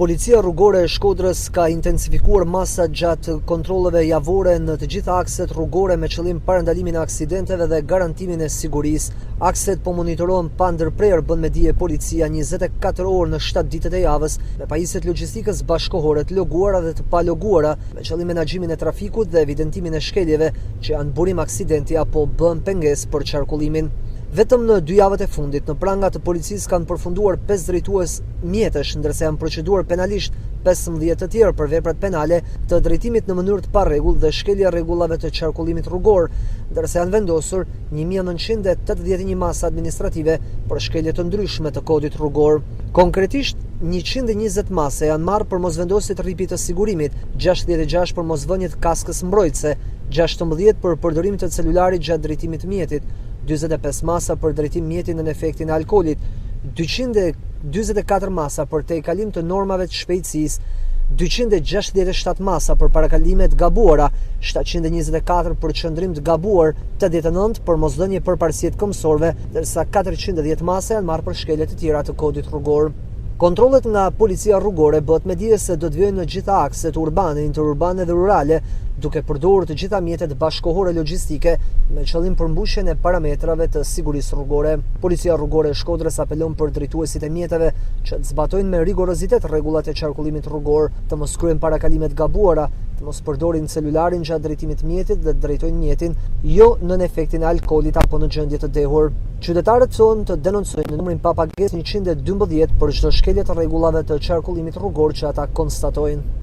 Policia rrugore e Shkodrës ka intensifikuar masat gjatë kontrolleve javore në të gjitha akset rrugore me qëllim parandalimin e aksidenteve dhe garantimin e sigurisë. Akset po monitorohen pa ndërprerje, bën me dije policia 24 orë në 7 ditët e javës me pajisjet logjistikës bashkëkohore të loguara dhe të paloguara me qëllim menaxhimin e trafikut dhe evidentimin e shkeljeve që janë burim aksidenti apo bën pengesë për qarkullimin. Vetëm në 2 javët e fundit, në pranga të policisë kanë përfunduar 5 drejtues mjetësh, ndërsa janë proceduar penalisht 15 të tjerë për veprat penale të drejtimit në mënyrë të parregull dhe shkelje rregullave të qarkullimit rrugor, ndërsa janë vendosur 1981 masa administrative për shkelje të ndryshme të kodit rrugor. Konkretisht, 120 masa janë marrë për mosvendosje të rripit të sigurimit, 66 për mosvënie të kaskës mbrojtëse, 16 për përdorim të celularit gjatë drejtimit të mjetit, 45 masa për drejtim mjetit në efektin e alkoolit, 244 masa për tejkalim të normave të shpejtësisë, 267 masa për parakalime të gabuara, 724 për qëndrim të gabuar, 89 për mosdhënie përparësie të këmbësorëve, ndërsa 410 masa janë marrë për shkelje të tjera të kodit rrugor. Kontrollet nga policia rrugore bëhet me dije se do të vijnë në gjitha akset urbane, interurbane dhe rurale, duke përdorur të gjitha mjetet bashkëkohore logjistike me qëllim përmbushjen e parametrave të sigurisë rrugore. Policia rrugore e Shkodrës apelon për drejtuesit e mjeteve që të zbatojnë me rigorozitet rregullat e qarkullimit rrugor, të mos kryejnë parakalime të gabuara, të mos përdorin celularin gjatë drejtimit të mjetit dhe të drejtojnë mjetin jo nën efektin e alkoolit apo në gjendje të dehur. Qytetarët thonë të denoncojnë në numrin pa pagesë 112 për çdo shkelje të rregullave të qarkullimit rrugor që ata konstatojnë.